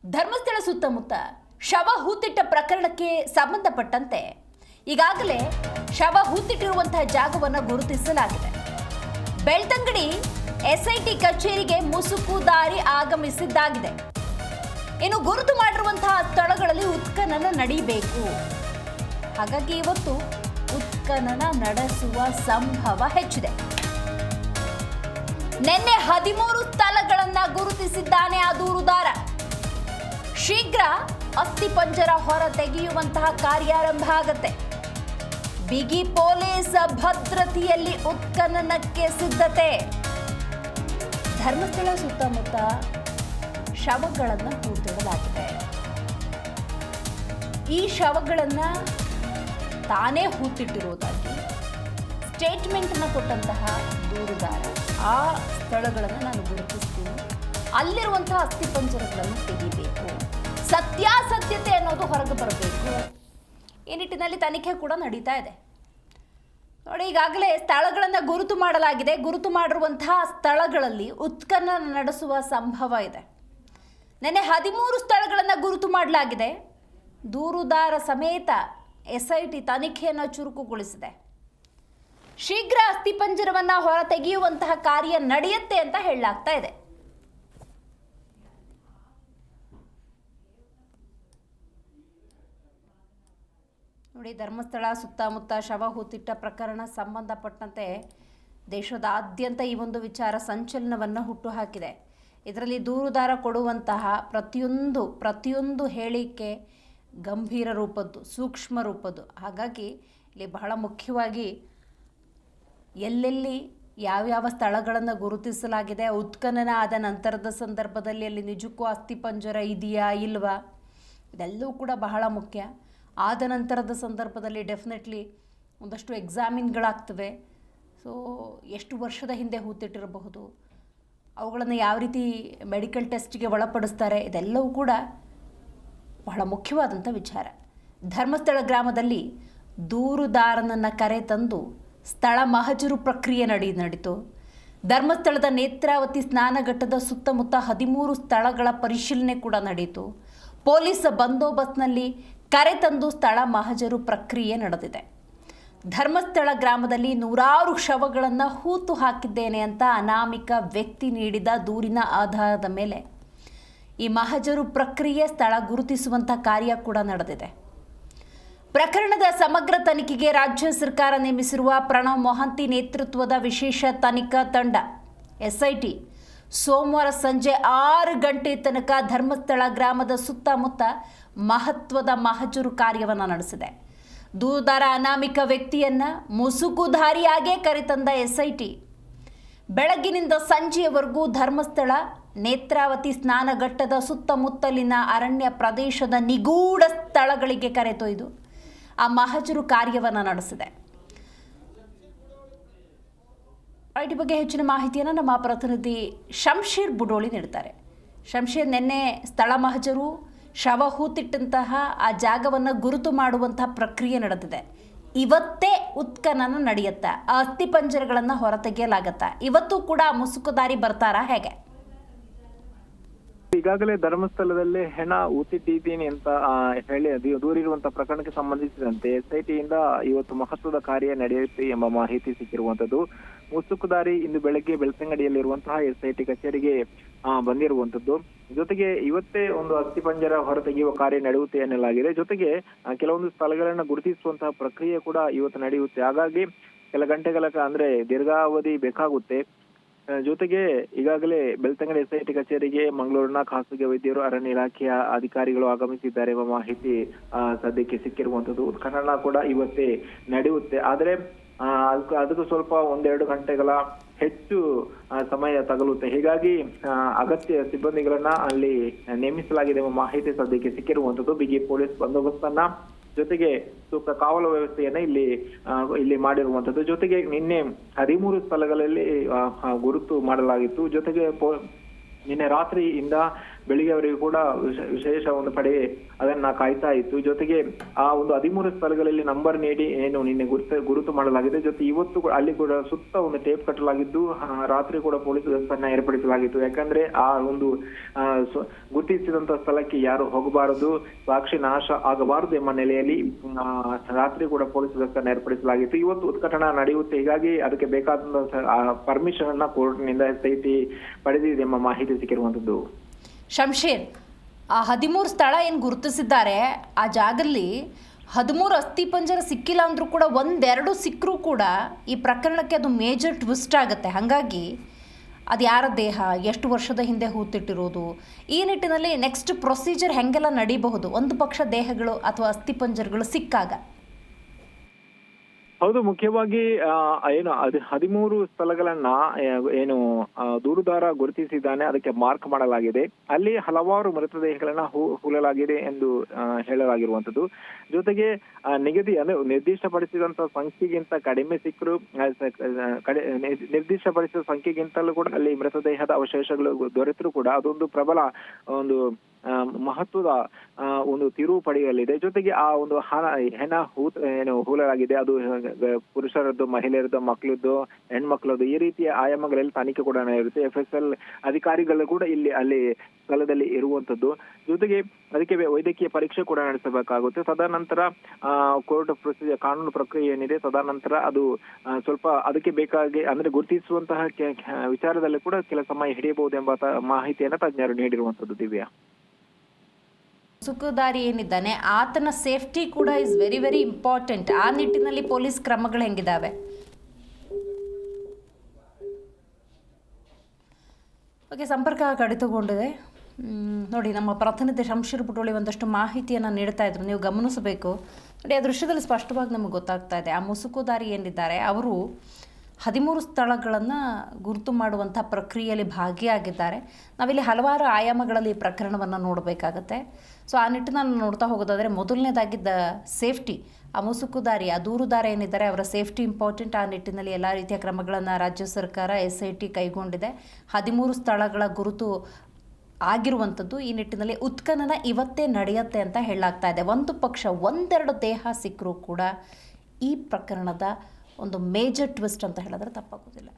ಧರ್ಮಸ್ಥಳ ಸುತ್ತಮುತ್ತ ಶವ ಹೂತಿಟ್ಟ ಪ್ರಕರಣಕ್ಕೆ ಸಂಬಂಧಪಟ್ಟಂತೆ ಈಗಾಗಲೇ ಶವ ಹೂತಿಟ್ಟಿರುವಂತಹ ಜಾಗವನ್ನು ಗುರುತಿಸಲಾಗಿದೆ. ಬೆಳ್ತಂಗಡಿ ಎಸ್ಐಟಿ ಕಚೇರಿಗೆ ಮುಸುಕುದಾರಿ ಆಗಮಿಸಿದ್ದಾಗಿದೆ. ಇನ್ನು ಗುರುತು ಮಾಡಿರುವಂತಹ ಸ್ಥಳಗಳಲ್ಲಿ ಉತ್ಖನನ ನಡೆಯಬೇಕು. ಹಾಗಾಗಿ ಇವತ್ತು ಉತ್ಖನನ ನಡೆಸುವ ಸಂಭವ ಹೆಚ್ಚಿದೆ. ನಿನ್ನೆ 13 ಸ್ಥಳಗಳನ್ನ ಗುರುತಿಸಿದ್ದಾನೆ ಆ ದೂರುದಾರ. ಶೀಘ್ರ ಅಸ್ಥಿಪಂಜರ ಹೊರ ತೆಗೆಯುವಂತಹ ಕಾರ್ಯಾರಂಭ ಆಗತ್ತೆ. ಬಿಗಿ ಪೊಲೀಸ್ ಭದ್ರತೆಯಲ್ಲಿ ಉತ್ಖನನಕ್ಕೆ ಸಿದ್ಧತೆ. ಧರ್ಮಸ್ಥಳ ಸುತ್ತಮುತ್ತ ಶವಗಳನ್ನು ಹೂತಿಡಲಾಗಿದೆ. ಈ ಶವಗಳನ್ನ ತಾನೇ ಹೂತಿಟ್ಟಿರುವುದಾಗಿ ಸ್ಟೇಟ್ಮೆಂಟ್ ಅನ್ನು ಕೊಟ್ಟಂತಹ ದೂರುದಾರ ಆ ಸ್ಥಳಗಳನ್ನು ನಾನು ಗುರುತಿಸ್ತೀನಿ, ಅಲ್ಲಿರುವಂತಹ ಅಸ್ಥಿಪಂಜರಗಳನ್ನು ತೆಗಿಬೇಕು, ಸತ್ಯಾಸತ್ಯತೆ ಅನ್ನೋದು ಹೊರಗೆ ಬರಬೇಕು. ಈ ನಿಟ್ಟಿನಲ್ಲಿ ತನಿಖೆ ಕೂಡ ನಡೀತಾ ಇದೆ. ನೋಡಿ, ಈಗಾಗಲೇ ಸ್ಥಳಗಳನ್ನು ಗುರುತು ಮಾಡಲಾಗಿದೆ. ಗುರುತು ಮಾಡಿರುವಂತಹ ಸ್ಥಳಗಳಲ್ಲಿ ಉತ್ಖನನ ನಡೆಸುವ ಸಂಭವ ಇದೆ. ನಿನ್ನೆ 13 ಸ್ಥಳಗಳನ್ನು ಗುರುತು ಮಾಡಲಾಗಿದೆ. ದೂರುದಾರ ಸಮೇತ ಎಸ್ಐಟಿ ತನಿಖೆಯನ್ನು ಚುರುಕುಗೊಳಿಸಿದೆ. ಶೀಘ್ರ ಅಸ್ಥಿಪಂಜರವನ್ನು ಹೊರ ತೆಗೆಯುವಂತಹ ಕಾರ್ಯ ನಡೆಯುತ್ತೆ ಅಂತ ಹೇಳಲಾಗ್ತಾ ಇದೆ. ನೋಡಿ, ಧರ್ಮಸ್ಥಳ ಸುತ್ತಮುತ್ತ ಶವ ಹೂತಿಟ್ಟ ಪ್ರಕರಣ ಸಂಬಂಧಪಟ್ಟಂತೆ ದೇಶದಾದ್ಯಂತ ಈ ಒಂದು ವಿಚಾರ ಸಂಚಲನವನ್ನು ಹುಟ್ಟುಹಾಕಿದೆ. ಇದರಲ್ಲಿ ದೂರುದಾರ ಕೊಡುವಂತಹ ಪ್ರತಿಯೊಂದು ಹೇಳಿಕೆ ಗಂಭೀರ ರೂಪದ್ದು, ಸೂಕ್ಷ್ಮ ರೂಪದ್ದು. ಹಾಗಾಗಿ ಇಲ್ಲಿ ಬಹಳ ಮುಖ್ಯವಾಗಿ ಎಲ್ಲೆಲ್ಲಿ ಯಾವ್ಯಾವ ಸ್ಥಳಗಳನ್ನು ಗುರುತಿಸಲಾಗಿದೆ, ಉತ್ಖನನ ಆದ ನಂತರದ ಸಂದರ್ಭದಲ್ಲಿ ಅಲ್ಲಿ ನಿಜಕ್ಕೂ ಅಸ್ಥಿಪಂಜರ ಇದೆಯಾ ಇಲ್ವಾ, ಇದೆಲ್ಲವೂ ಕೂಡ ಬಹಳ ಮುಖ್ಯ. ಆದ ನಂತರದ ಸಂದರ್ಭದಲ್ಲಿ ಡೆಫಿನೆಟ್ಲಿ ಒಂದಷ್ಟು ಎಕ್ಸಾಮಿನ್ಗಳಾಗ್ತವೆ. ಸೊ ಎಷ್ಟು ವರ್ಷದ ಹಿಂದೆ ಹೂತಿಟ್ಟಿರಬಹುದು, ಅವುಗಳನ್ನು ಯಾವ ರೀತಿ ಮೆಡಿಕಲ್ ಟೆಸ್ಟ್ಗೆ ಒಳಪಡಿಸ್ತಾರೆ, ಇದೆಲ್ಲವೂ ಕೂಡ ಬಹಳ ಮುಖ್ಯವಾದಂಥ ವಿಚಾರ. ಧರ್ಮಸ್ಥಳ ಗ್ರಾಮದಲ್ಲಿ ದೂರುದಾರನನ್ನು ಕರೆ ತಂದು ಸ್ಥಳ ಮಹಜರು ಪ್ರಕ್ರಿಯೆ ನಡೀತು. ಧರ್ಮಸ್ಥಳದ ನೇತ್ರಾವತಿ ಸ್ನಾನಘಟ್ಟದ ಸುತ್ತಮುತ್ತ 13 ಸ್ಥಳಗಳ ಪರಿಶೀಲನೆ ಕೂಡ ನಡೆಯಿತು. ಪೊಲೀಸ್ ಬಂದೋಬಸ್ತ್ನಲ್ಲಿ ಕರೆ ತಂದು ಸ್ಥಳ ಮಹಜರು ಪ್ರಕ್ರಿಯೆ ನಡೆದಿದೆ. ಧರ್ಮಸ್ಥಳ ಗ್ರಾಮದಲ್ಲಿ 100 ಶವಗಳನ್ನು ಹೂತು ಹಾಕಿದ್ದೇನೆ ಅಂತ ಅನಾಮಿಕ ವ್ಯಕ್ತಿ ನೀಡಿದ ದೂರಿನ ಆಧಾರದ ಮೇಲೆ ಈ ಮಹಜರು ಪ್ರಕ್ರಿಯೆ, ಸ್ಥಳ ಗುರುತಿಸುವಂಥ ಕಾರ್ಯ ಕೂಡ ನಡೆದಿದೆ. ಪ್ರಕರಣದ ಸಮಗ್ರ ತನಿಖೆಗೆ ರಾಜ್ಯ ಸರ್ಕಾರ ನೇಮಿಸಿರುವ ಪ್ರಣವ್ ಮೊಹಂತಿ ನೇತೃತ್ವದ ವಿಶೇಷ ತನಿಖಾ ತಂಡ ಎಸ್ಐಟಿ ಸೋಮವಾರ ಸಂಜೆ 6 ಗಂಟೆ ತನಕ ಧರ್ಮಸ್ಥಳ ಗ್ರಾಮದ ಸುತ್ತಮುತ್ತ ಮಹತ್ವದ ಮಹಜರು ಕಾರ್ಯವನ್ನು ನಡೆಸಿದೆ. ದೂರುದಾರ ಅನಾಮಿಕ ವ್ಯಕ್ತಿಯನ್ನ ಮುಸುಕುಧಾರಿಯಾಗೇ ಕರೆತಂದ ಎಸ್ಐಟಿ ಬೆಳಗ್ಗಿನಿಂದ ಸಂಜೆಯವರೆಗೂ ಧರ್ಮಸ್ಥಳ ನೇತ್ರಾವತಿ ಸ್ನಾನಘಟ್ಟದ ಸುತ್ತಮುತ್ತಲಿನ ಅರಣ್ಯ ಪ್ರದೇಶದ ನಿಗೂಢ ಸ್ಥಳಗಳಿಗೆ ಕರೆತೊಯ್ದು ಆ ಮಹಜರು ಕಾರ್ಯವನ್ನು ನಡೆಸಿದೆ. ಈ ಬಗ್ಗೆ ಹೆಚ್ಚಿನ ಮಾಹಿತಿಯನ್ನು ನಮ್ಮ ಪ್ರತಿನಿಧಿ ಶಂಶೀರ್ ಬುಡೋಳಿ ನೀಡ್ತಾರೆ. ಶಂಶೀರ್, ನಿನ್ನೆ ಸ್ಥಳ ಮಹಜರು, ಶವ ಹೂತಿಟ್ಟಂತಹ ಆ ಜಾಗವನ್ನು ಗುರುತು ಮಾಡುವಂತಹ ಪ್ರಕ್ರಿಯೆ ನಡೆದಿದೆ. ಇವತ್ತೇ ಉತ್ಖನನ ನಡೆಯುತ್ತಾ, ಆ ಅಸ್ಥಿಪಂಜರಗಳನ್ನು ಹೊರತೆಗೆಯಲಾಗತ್ತಾ? ಇವತ್ತು ಕೂಡ ಮುಸುಕುದಾರಿ ಬರ್ತಾರಾ, ಹೇಗೆ? ಈಗಾಗಲೇ ಧರ್ಮಸ್ಥಳದಲ್ಲಿ ಹೆಣ ಹೂತಿಟ್ಟಿದ್ದೀನಿ ಅಂತ ಹೇಳಿ ದೂರಿರುವಂತಹ ಪ್ರಕರಣಕ್ಕೆ ಸಂಬಂಧಿಸಿದಂತೆ ಎಸ್ಐಟಿಯಿಂದ ಇವತ್ತು ಮಹತ್ವದ ಕಾರ್ಯ ನಡೆಯುತ್ತೆ ಎಂಬ ಮಾಹಿತಿ ಸಿಕ್ಕಿರುವಂತದ್ದು. ಮುಸುಕುದಾರಿ ಇಂದು ಬೆಳಗ್ಗೆ ಬೆಳ್ತಂಗಡಿಯಲ್ಲಿರುವಂತಹ ಎಸ್ಐಟಿ ಕಚೇರಿಗೆ ಬಂದಿರುವಂತದ್ದು. ಜೊತೆಗೆ ಇವತ್ತೇ ಒಂದು ಅಸ್ಥಿಪಂಜರ ಹೊರತೆಗೆಯುವ ಕಾರ್ಯ ನಡೆಯುತ್ತೆ ಎನ್ನಲಾಗಿದೆ. ಜೊತೆಗೆ ಕೆಲವೊಂದು ಸ್ಥಳಗಳನ್ನ ಗುರುತಿಸುವಂತಹ ಪ್ರಕ್ರಿಯೆ ಕೂಡ ಇವತ್ತು ನಡೆಯುತ್ತೆ. ಹಾಗಾಗಿ ಕೆಲ ಗಂಟೆಗಳ ಅಂದ್ರೆ ದೀರ್ಘಾವಧಿ ಬೇಕಾಗುತ್ತೆ. ಜೊತೆಗೆ ಈಗಾಗಲೇ ಬೆಳ್ತಂಗಡಿ ಎಸ್ಐಟಿ ಕಚೇರಿಗೆ ಮಂಗಳೂರಿನ ಖಾಸಗಿ ವೈದ್ಯರು, ಅರಣ್ಯ ಇಲಾಖೆಯ ಅಧಿಕಾರಿಗಳು ಆಗಮಿಸಿದ್ದಾರೆ ಎಂಬ ಮಾಹಿತಿ ಸದ್ಯಕ್ಕೆ ಸಿಕ್ಕಿರುವಂತದ್ದು. ಉತ್ಖನನ ಕೂಡ ಇವತ್ತೇ ನಡೆಯುತ್ತೆ. ಆದ್ರೆ ಅದಕ್ಕೂ ಸ್ವಲ್ಪ 1-2 ಗಂಟೆಗಳ ಹೆಚ್ಚು ಸಮಯ ತಗಲುತ್ತೆ. ಹೀಗಾಗಿ ಅಗತ್ಯ ಸಿಬ್ಬಂದಿಗಳನ್ನ ಅಲ್ಲಿ ನೇಮಿಸಲಾಗಿದೆ ಎಂಬ ಮಾಹಿತಿ ಸದ್ಯಕ್ಕೆ ಸಿಕ್ಕಿರುವಂತದ್ದು. ಬಿಗಿ ಪೊಲೀಸ್ ಬಂದೋಬಸ್ತನ್ನ ಜೊತೆಗೆ ಸೂಕ್ತ ಕಾವಲು ವ್ಯವಸ್ಥೆಯನ್ನ ಇಲ್ಲಿ ಮಾಡಿರುವಂತದ್ದು. ಜೊತೆಗೆ ನಿನ್ನೆ 13 ಸ್ಥಳಗಳಲ್ಲಿ ಗುರುತು ಮಾಡಲಾಗಿತ್ತು. ಜೊತೆಗೆ ನಿನ್ನೆ ರಾತ್ರಿಯಿಂದ ಬೆಳಿಗ್ಗೆವರೆಗೂ ಕೂಡ ವಿಶೇಷ ಒಂದು ಪಡೆ ಅದನ್ನ ಕಾಯ್ತಾ ಇತ್ತು. ಜೊತೆಗೆ ಆ ಒಂದು 13 ಸ್ಥಳಗಳಲ್ಲಿ ನಂಬರ್ ನೀಡಿ ಏನು ನಿನ್ನೆ ಗುರುತು ಮಾಡಲಾಗಿದೆ. ಜೊತೆ ಇವತ್ತು ಅಲ್ಲಿ ಕೂಡ ಸುತ್ತ ಒಂದು ಟೇಪ್ ಕಟ್ಟಲಾಗಿದ್ದು ರಾತ್ರಿ ಕೂಡ ಪೊಲೀಸ್ ವ್ಯವಸ್ಥೆಯನ್ನ ಏರ್ಪಡಿಸಲಾಗಿತ್ತು. ಯಾಕಂದ್ರೆ ಆ ಒಂದು ಗುರುತಿಸಿದಂತ ಸ್ಥಳಕ್ಕೆ ಯಾರು ಹೋಗಬಾರದು, ಸಾಕ್ಷಿ ನಾಶ ಆಗಬಾರದು ಎಂಬ ನೆಲೆಯಲ್ಲಿ ರಾತ್ರಿ ಕೂಡ ಪೊಲೀಸ್ ವ್ಯವಸ್ಥೆಯನ್ನು ಏರ್ಪಡಿಸಲಾಗಿತ್ತು. ಇವತ್ತು ಉದ್ಘಾಟನಾ ನಡೆಯುತ್ತೆ, ಹೀಗಾಗಿ ಅದಕ್ಕೆ ಬೇಕಾದಂತಹ ಪರ್ಮಿಷನ್ ಅನ್ನ ಕೋರ್ಟ್ನಿಂದ SIT ಪಡೆದಿದೆ ಎಂಬ ಮಾಹಿತಿ ಸಿಕ್ಕಿರುವಂತದ್ದು. ಶಂಶೇರ್, ಆ 13 ಸ್ಥಳ ಏನು ಗುರುತಿಸಿದ್ದಾರೆ ಆ ಜಾಗದಲ್ಲಿ 13 ಅಸ್ಥಿಪಂಜರ ಸಿಕ್ಕಿಲ್ಲ ಅಂದರೂ ಕೂಡ ಒಂದೆರಡು ಸಿಕ್ಕರೂ ಕೂಡ ಈ ಪ್ರಕರಣಕ್ಕೆ ಅದು ಮೇಜರ್ ಟ್ವಿಸ್ಟ್ ಆಗುತ್ತೆ. ಹಾಗಾಗಿ ಅದು ಯಾರ ದೇಹ, ಎಷ್ಟು ವರ್ಷದ ಹಿಂದೆ ಹೂತಿಟ್ಟಿರೋದು, ಈ ನಿಟ್ಟಿನಲ್ಲಿ ನೆಕ್ಸ್ಟ್ ಪ್ರೊಸೀಜರ್ ಹೆಂಗೆಲ್ಲ ನಡೀಬಹುದು ಒಂದು ಪಕ್ಷ ದೇಹಗಳು ಅಥವಾ ಅಸ್ಥಿಪಂಜರಗಳು ಸಿಕ್ಕಾಗ? ಹೌದು, ಮುಖ್ಯವಾಗಿ ಏನು 13 ಸ್ಥಳಗಳನ್ನ ಏನು ದೂರುದಾರ ಗುರುತಿಸಿದ್ದಾನೆ, ಅದಕ್ಕೆ ಮಾರ್ಕ್ ಮಾಡಲಾಗಿದೆ. ಅಲ್ಲಿ ಹಲವಾರು ಮೃತದೇಹಗಳನ್ನ ಹೂಳಲಾಗಿದೆ ಎಂದು ಹೇಳಲಾಗಿರುವಂತದ್ದು. ಜೊತೆಗೆ ನಿರ್ದಿಷ್ಟಪಡಿಸಿದಂತ ಸಂಖ್ಯೆಗಿಂತ ಕಡಿಮೆ ಸಿಕ್ಕರು, ನಿರ್ದಿಷ್ಟಪಡಿಸಿದ ಸಂಖ್ಯೆಗಿಂತಲೂ ಕೂಡ ಅಲ್ಲಿ ಮೃತದೇಹದ ಅವಶೇಷಗಳು ದೊರೆತರೂ ಕೂಡ ಅದೊಂದು ಪ್ರಬಲ ಒಂದು ಮಹತ್ವದ ಒಂದು ತಿರುವು ಪಡೆಯಲಿದೆ. ಜೊತೆಗೆ ಆ ಒಂದು ಹೆಣ ಹೂಳಲಾಗಿದೆ, ಅದು ಪುರುಷರದ್ದು, ಮಹಿಳೆಯರದ್ದು, ಮಕ್ಕಳದ್ದು, ಹೆಣ್ಮಕ್ಳದ್ದು, ಈ ರೀತಿಯ ಆಯಾಮಗಳಲ್ಲಿ ತನಿಖೆ ಕೂಡ ಇರುತ್ತೆ. FSL ಅಧಿಕಾರಿಗಳು ಕೂಡ ಅಲ್ಲಿ ಸ್ಥಳದಲ್ಲಿ ಇರುವಂತದ್ದು. ಜೊತೆಗೆ ಅದಕ್ಕೆ ವೈದ್ಯಕೀಯ ಪರೀಕ್ಷೆ ಕೂಡ ನಡೆಸಬೇಕಾಗುತ್ತೆ. ತದನಂತರ ಕೋರ್ಟ್ ಪ್ರೊಸೀಜರ್, ಕಾನೂನು ಪ್ರಕ್ರಿಯೆ ಏನಿದೆ, ತದನಂತರ ಅದು ಸ್ವಲ್ಪ ಅದಕ್ಕೆ ಬೇಕಾಗಿ ಅಂದ್ರೆ ಗುರುತಿಸುವಂತಹ ವಿಚಾರದಲ್ಲಿ ಕೂಡ ಕೆಲ ಸಮಯ ಹಿಡಿಯಬಹುದು ಎಂಬ ಮಾಹಿತಿಯನ್ನ ತಜ್ಞರು ನೀಡಿರುವಂತದ್ದು. ದಿವ್ಯಾ, ಸುಖದಾರಿ ಏನಿದ್ದಾನೆ ಆತನ ಸೇಫ್ಟಿ ಕೂಡ ಇಸ್ ವೆರಿ ವೆರಿ ಇಂಪಾರ್ಟೆಂಟ್. ಆ ನಿಟ್ಟಿನಲ್ಲಿ ಪೊಲೀಸ್ ಕ್ರಮಗಳು ಹೆಂಗಿದಾವೆ? ಓಕೆ, ಸಂಪರ್ಕ ಕಡಿತಗೊಂಡಿದೆ ನೋಡಿ. ನಮ್ಮ ಪ್ರತಿನಿಧಿ ಶಂಶೀರ್ ಬುಟೋಳಿ ಒಂದಷ್ಟು ಮಾಹಿತಿಯನ್ನು ನೀಡ್ತಾ ಇದ್ರು, ನೀವು ಗಮನಿಸಬೇಕು ನೋಡಿ. ಆ ದೃಶ್ಯದಲ್ಲಿ ಸ್ಪಷ್ಟವಾಗಿ ನಮಗೆ ಗೊತ್ತಾಗ್ತಾ ಇದೆ, ಆ ಮುಸುಕುದಾರಿ ಏನಿದ್ದಾರೆ ಅವರು 13 ಸ್ಥಳಗಳನ್ನು ಗುರುತು ಮಾಡುವಂಥ ಪ್ರಕ್ರಿಯೆಯಲ್ಲಿ ಭಾಗಿಯಾಗಿದ್ದಾರೆ. ನಾವಿಲ್ಲಿ ಹಲವಾರು ಆಯಾಮಗಳಲ್ಲಿ ಈ ಪ್ರಕರಣವನ್ನು ನೋಡಬೇಕಾಗತ್ತೆ. ಸೊ ಆ ನಿಟ್ಟಿನಲ್ಲಿ ನೋಡ್ತಾ ಹೋಗೋದಾದರೆ ಮೊದಲನೇದಾಗಿದ್ದ ಸೇಫ್ಟಿ, ಆ ಮುಸುಕುದಾರಿ, ಆ ದೂರುದಾರ ಏನಿದ್ದಾರೆ ಅವರ ಸೇಫ್ಟಿ ಇಂಪಾರ್ಟೆಂಟ್. ಆ ನಿಟ್ಟಿನಲ್ಲಿ ಎಲ್ಲ ರೀತಿಯ ಕ್ರಮಗಳನ್ನು ರಾಜ್ಯ ಸರ್ಕಾರ SIT ಕೈಗೊಂಡಿದೆ. 13 ಸ್ಥಳಗಳ ಗುರುತು ಆಗಿರುವಂಥದ್ದು. ಈ ನಿಟ್ಟಿನಲ್ಲಿ ಉತ್ಖನನ ಇವತ್ತೇ ನಡೆಯುತ್ತೆ ಅಂತ ಹೇಳಲಾಗ್ತಾ ಇದೆ. ಒಂದು ಪಕ್ಷ ಒಂದೆರಡು ದೇಹ ಸಿಕ್ಕರೂ ಕೂಡ ಈ ಪ್ರಕರಣದ ಒಂದು ಮೇಜರ್ ಟ್ವಿಸ್ಟ್ ಅಂತ ಹೇಳಿದ್ರೆ ತಪ್ಪಾಗೋದಿಲ್ಲ.